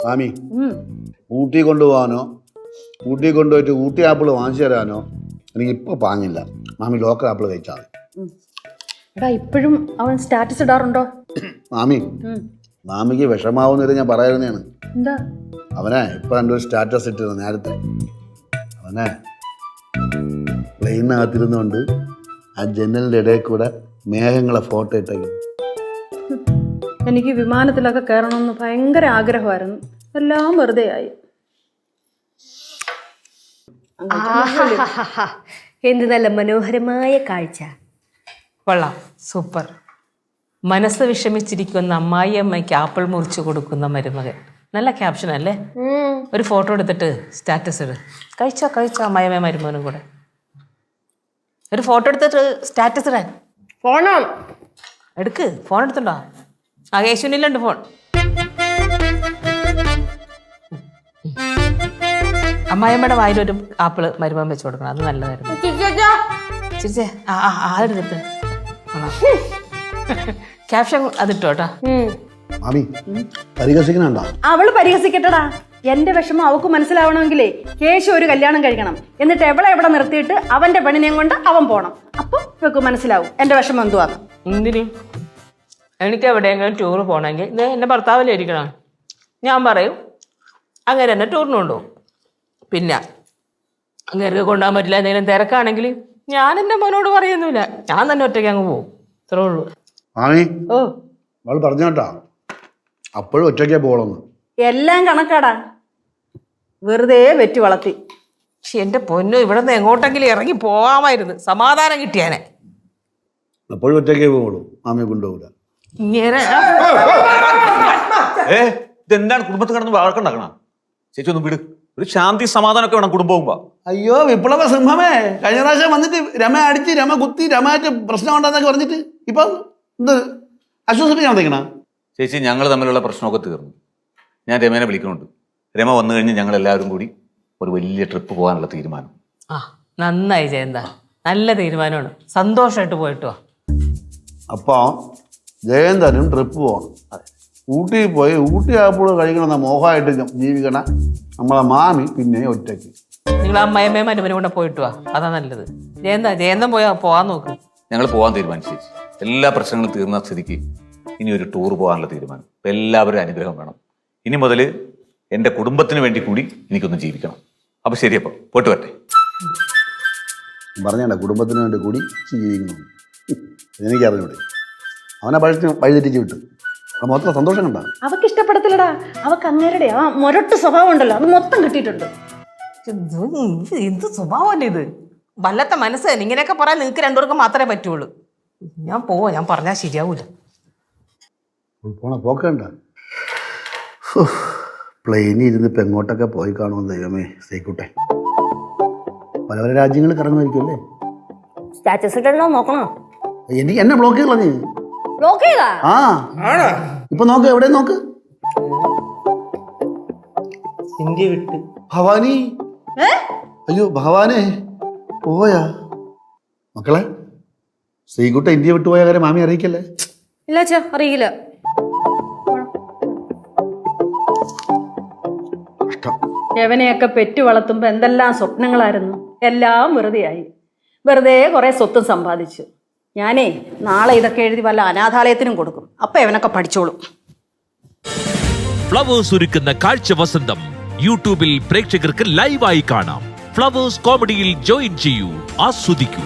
മാമി ഊട്ടി കൊണ്ടുപോകാനോ ഊട്ടി കൊണ്ടുപോയിട്ട് ഊട്ടി ആപ്പിൾ വാങ്ങിച്ചു തരാനോ എനിക്ക് ഇപ്പൊ പാങ്ങില്ല. മാമി ലോക്കൽ ആപ്പിൾ കഴിച്ചാൽ മതി. എടാ ഇപ്പോഴും അവൻ സ്റ്റാറ്റസ് ഇടാറുണ്ടോ? മാമി മാമിക്ക് വിഷമാവുന്നില്ല ഞാൻ പറയാറുന്നതാണ്. എന്താ അവനെ ഇപ്പൊ എൻ്റെ ഒരു സ്റ്റാറ്റസ് ഇട്ടിരുന്നു നേരത്തെ. അവനെ പ്ലെയിനകത്തിരുന്നുകൊണ്ട് ആ ജനലിൻ്റെ ഇടയിൽ കൂടെ മേഘങ്ങളെ ഫോട്ടോ ഇട്ടേക്കും. എനിക്ക് വിമാനത്തിലൊക്കെ കയറണമെന്ന് ഭയങ്കര ആഗ്രഹമായിരുന്നു. എല്ലാം വെറുതെ ആയി. എന്ത് നല്ല മനോഹരമായ കാഴ്ച. കൊള്ളാം, സൂപ്പർ. മനസ്സ് വിഷമിച്ചിരിക്കുന്ന അമ്മായിയമ്മയ്ക്ക് ആപ്പിൾ മുറിച്ച് കൊടുക്കുന്ന മരുമകൻ. നല്ല ക്യാപ്ഷൻ അല്ലേ? ഒരു ഫോട്ടോ എടുത്തിട്ട് സ്റ്റാറ്റസ് ഇട്. കഴിച്ചോ അമ്മായിയമ്മ മരുമകനും കൂടെ ഒരു ഫോട്ടോ എടുത്തിട്ട് സ്റ്റാറ്റസ് ഇടാൻ. ഫോണോ എടുക്ക്, ഫോൺ എടുത്തുണ്ടോ? ആ യേശുവിനില്ലുണ്ട് ഫോൺ. അമ്മായിയമ്മയുടെ വായിലൊരു ആപ്പിള് മരുമകൻ വെച്ച് കൊടുക്കണം. അത് നല്ലതായിരുന്നു. ചിരിച്ചേ. അതെടുത്തിട്ട് ക്യാപ്ഷൻ അതിട്ടോ കേട്ടോ. മാമി പരിഹസിക്കണുണ്ടോ? അവള് പരിഹസിക്കട്ടടാ. എന്റെ വിഷമം അവക്ക് മനസ്സിലാവണമെങ്കിലേ കേശു ഒരു കല്യാണം കഴിക്കണം. എന്നിട്ട് എവിടെ നിർത്തിയിട്ട് അവന്റെ പെണ്ണിനെയും കൊണ്ട് അവൻ പോണം. അപ്പം ഇവക്ക് മനസ്സിലാവും എന്റെ വിഷമം എന്തുവാന്ന്. എന്തിന്? എനിക്ക് എവിടെയെങ്കിലും ടൂർ പോകണമെങ്കിൽ ഇത് എൻ്റെ ഭർത്താവിലെ ഇരിക്കണം. ഞാൻ പറയും അങ്ങനെ തന്നെ ടൂറിന് കൊണ്ടുപോകും. പിന്നെ അങ്ങേർക്ക് കൊണ്ടുപോകാൻ പറ്റില്ല, എന്തെങ്കിലും തിരക്കാണെങ്കിൽ ഞാൻ എൻ്റെ മോനോട് പറയുന്നില്ല, ഞാൻ തന്നെ ഒറ്റയ്ക്ക് അങ്ങ് പോകും. ഇത്രേ ഉള്ളൂ. മാമി ഓ അവൾ പറഞ്ഞു കേട്ടാ അപ്പോഴും ഒറ്റയ്ക്കേ പോകണമെന്ന്. എല്ലാം കണക്കാടാ. വെറുതെ വെറ്റി വളർത്തി. പക്ഷെ എൻ്റെ പൊന്നു, ഇവിടെ നിന്ന് എങ്ങോട്ടെങ്കിലും ഇറങ്ങി പോകാമായിരുന്നു, സമാധാനം കിട്ടിയാനെ. എപ്പോഴും ഒറ്റയ്ക്കേ പോകുള്ളൂ, മാമിയെ കൊണ്ടുപോകില്ല. ഇങ്ങനെ ഇതെന്താണ് കുടുംബത്തിൽ കിടന്ന് വഴക്കുണ്ടാക്കണം? ചേച്ചി ഒന്ന് വിട്. ഒരു ശാന്തി സമാധാനമൊക്കെ വേണം കുടുംബം പോകുമ്പോ. അയ്യോ വിപ്ലവ സിംഹമേ, കഴിഞ്ഞ പ്രാവശ്യം വന്നിട്ട് രമ അടിച്ച് രമ കുത്തി രമായിട്ട് പ്രശ്നം ഉണ്ടെന്നൊക്കെ പറഞ്ഞിട്ട് ഇപ്പൊ എന്ത് ആശ്വസിപ്പിക്കാൻ വന്നേക്കണ? ചേച്ചി ഞങ്ങൾ തമ്മിലുള്ള പ്രശ്നമൊക്കെ തീർന്നു. ഞാൻ രമേനെ വിളിക്കുന്നുണ്ട്. രമ വന്നു കഴിഞ്ഞ് ഞങ്ങൾ എല്ലാവരും കൂടി ഒരു വലിയ ട്രിപ്പ് പോകാനുള്ള തീരുമാനം. ആ നന്നായി ജയന്ത, നല്ല തീരുമാനമാണ്. സന്തോഷമായിട്ട് പോയിട്ടോ. അപ്പോൾ ജയന്തനും ട്രിപ്പ് പോകണം. ഊട്ടിയിൽ പോയി ഊട്ടി ആപ്പിൾ കഴിക്കണമെന്ന മോഹമായിട്ട് ജീവിക്കണ നമ്മളെ മാമി പിന്നെ ഒറ്റയ്ക്ക്. നിങ്ങൾ അമ്മയമ്മയും മരുമനും കൂടെ പോയിട്ട് വാ, അതാ നല്ലത്. ജയന്തൻ പോവാൻ നോക്ക്. ഞങ്ങൾ പോകാൻ തീരുമാനിച്ചു ചേച്ചി. എല്ലാ പ്രശ്നങ്ങളും തീർന്ന സ്ഥിതിക്ക് ഇനി ഒരു ടൂർ പോകാനുള്ള തീരുമാനം. ഇപ്പം എല്ലാവരും അനുഗ്രഹം വേണം. ഇനി മുതൽ എൻ്റെ കുടുംബത്തിന് വേണ്ടി കൂടി എനിക്കൊന്ന് ജീവിക്കണം. അപ്പം ശരി, അപ്പം പോയിട്ട് വരട്ടെ. പറഞ്ഞേണ്ട കുടുംബത്തിന് വേണ്ടി കൂടി ജീവിക്കണം. എനിക്കറിഞ്ഞൂടെ അവനെ വഴിതെറ്റിച്ച് വിട്ടു. അത് മൊത്തം സന്തോഷം കണ്ട. അവക്ക് ഇഷ്ടപ്പെടത്തില്ലടാ. അവക്ക് അങ്ങേരുടെ ആ മൊരട്ട് സ്വഭാവം ഉണ്ടല്ലോ, അത് മൊത്തം കിട്ടിയിട്ടുണ്ട്. എന്ത് സ്വഭാവമല്ലേ ഇത്? വല്ലത്തെ മനസ്സ് ഇങ്ങനെയൊക്കെ പറയാൻ നിങ്ങൾക്ക് രണ്ടുപേർക്കും മാത്രമേ പറ്റുള്ളൂ. ഞാൻ പോവാ, ഞാൻ പറഞ്ഞാൽ ശരിയാവൂല. പോണ പോക്കണ്ട. പ്ലെയിനിൽ ഇരുന്ന് ഇപ്പം എങ്ങോട്ടൊക്കെ പോയി കാണുമെന്ന് ദൈവമേ. സേക്കൂട്ടെ പല പല രാജ്യങ്ങളിൽ കറങ്ങുമായിരിക്കും അല്ലേ? സ്റ്റാറ്റസ് ഇടണോ നോക്കണോ? എനിക്ക് എന്നെ ബ്ലോക്ക് ചെയ്യണം നീ. ബ്ലോക്ക് ചെയ്താ? ആ ഇപ്പൊ നോക്ക്, എവിടെ നോക്ക്. ഇന്ത്യ വിട്ട് ഭവാനി. അയ്യോ ഭവാനെ പോയാ? മക്കളെ ശ്രീകുട്ട ഇന്ത്യ വിട്ടുപോയ കാര്യം മാമി അറിയിക്കല്ലേ? ഇല്ല അച്ഛാ, അറിയില്ല. യവനെയൊക്കെ പെറ്റു വളർത്തുമ്പോ എന്തെല്ലാം സ്വപ്നങ്ങളായിരുന്നു. എല്ലാം വെറുതെയായി. വെറുതെ കുറെ സ്വത്തും സമ്പാദിച്ചു. ഞാനേ നാളെ ഇതൊക്കെ എഴുതി വല്ല അനാഥാലയത്തിനും കൊടുക്കും. അപ്പൊ ഇവനൊക്കെ പഠിച്ചോളും. ഫ്ലവേഴ്സ് ഒരുക്കുന്ന കാഴ്ച വസന്തം യൂട്യൂബിൽ പ്രേക്ഷകർക്ക് ലൈവായി കാണാം. ഫ്ലവേഴ്സ് കോമഡിയിൽ ജോയിൻ ചെയ്യൂ, ആസ്വദിക്കൂ.